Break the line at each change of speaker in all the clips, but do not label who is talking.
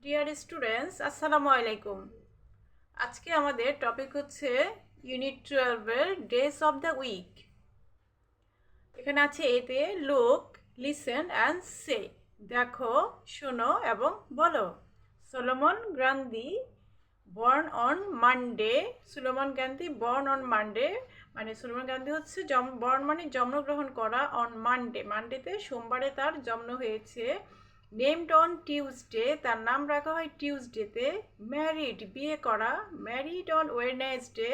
Dear students, আসসালামু আলাইকুম। আজকে আমাদের টপিক হচ্ছে ইউনিট 12-এর ডেজ অফ দ্য উইক। এখানে আছে এতে লুক, লিসেন অ্যান্ড সে, দেখো, শোনো এবং বলো। Solomon Grundy born on Monday. Solomon Gandhi born on Monday, মানে সলোমন গান্ধী হচ্ছে বর্ন মানে জন্মগ্রহণ করা, অন মানডে, মানডেতে সোমবারে তার জন্ম হয়েছে। নেমড অন টিউসডে, তার নাম রাখা হয় টিউসডেতে। ম্যারিড, বিয়ে করা, ম্যারিড অন ওয়েডনেসডে,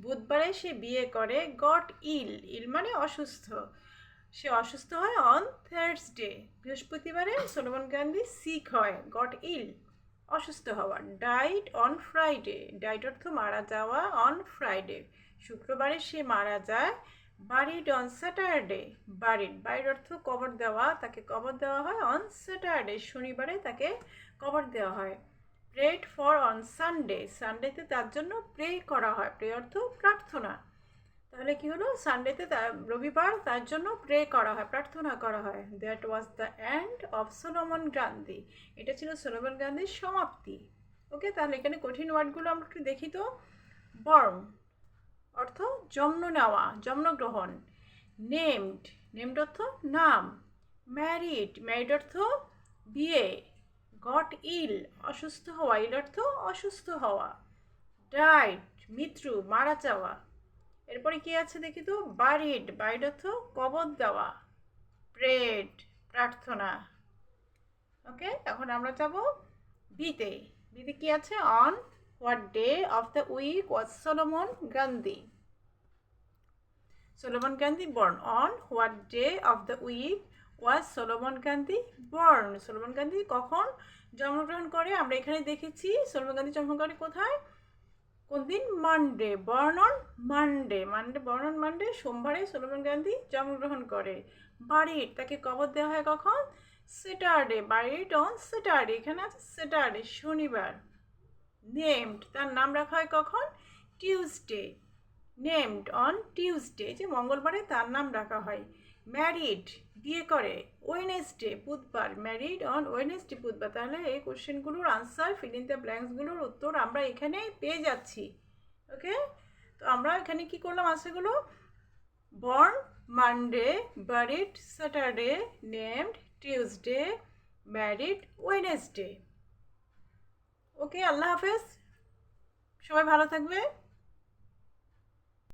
বুধবারে সে বিয়ে করে। গট ইল, ইল মানে অসুস্থ, সে অসুস্থ হয় অন থার্সডে, বৃহস্পতিবারে সলোমন গান্ধী সিক হয়, গট ইল, অসুস্থ হওয়া। ডাইড অন ফ্রাইডে, ডাইড অর্থ মারা যাওয়া, অন ফ্রাইডে, শুক্রবারে সে মারা যায়। বারিড অন স্যাটারডে, বারিড অর্থ কবর দেওয়া, তাকে কবর দেওয়া হয় অন স্যাটারডে, শনিবারে তাকে কবর দেওয়া হয়। প্রেড ফর অন সানডে, সানডেতে তার জন্য প্রে করা হয়, প্রে অর্থ প্রার্থনা। তাহলে কি হলো, সানডেতে রবিবার তার জন্য প্রে করা হয়, প্রার্থনা করা হয়। That was the end of Solomon Gandhi, এটা ছিল সলোমন গান্ধীর সমাপ্তি। ওকে, তাহলে এখানে কঠিন ওয়ার্ডগুলো আমরা একটু দেখি তো। বর্ন অর্থ জন্ম নেওয়া, জন্মগ্রহণ। নেমড, নেমড অর্থ নাম। ম্যারিড, ম্যারিড অর্থ বিয়ে। গট ইল, অসুস্থ হওয়া, ইল অর্থ অসুস্থ হওয়া। ডাইড, মৃত্যু, মারা যাওয়া। এরপরে কি আছে দেখি তো। বারিড, বারিড অর্থ কবর দেওয়া। প্রেড, প্রার্থনা। ওকে, এখন আমরা যাব বিতে। বিতে কি আছে। On what day of the week was Solomon Gandhi. Solomon Gandhi born. On what day of the week was Solomon Gandhi born, Solomon Gandhi কখন জন্মগ্রহণ করে। আমরা এখানে দেখেছি সলোমন গান্ধী জন্মগ্রহণ করে কোথায়, কোন দিন, Monday, born on Monday, Monday, born on Monday, সোমবারে সলোমন গান্ধী জন্মগ্রহণ করে। বারিড, তাকে কবর দেওয়া হয় কখন, স্যাটারডে, বারিড অন স্যাটারডে, এখানে আছে স্যাটারডে, শনিবার। নেমড, তার নাম রাখা হয় কখন, টিউসডে, নেমড অন টিউসডে, যে মঙ্গলবারে তার নাম রাখা হয়। ম্যারিড, বিয়ে করে। ওয়েনেসডে, বুধবার, ম্যারিড অন ওয়েনেসডে, বুধবার। তাহলে এই কোশ্চেনগুলোর আনসার, ফিল ইন দ্য ব্ল্যাঙ্কসগুলোর উত্তর আমরা এখানে পেয়ে যাচ্ছি। ওকে, তো আমরা এখানে কি করলাম, আনসারগুলো। Born Monday, buried Saturday, named Tuesday, married Wednesday. Okay, আল্লাহ হাফেজ, সবাই ভালো থাকবে।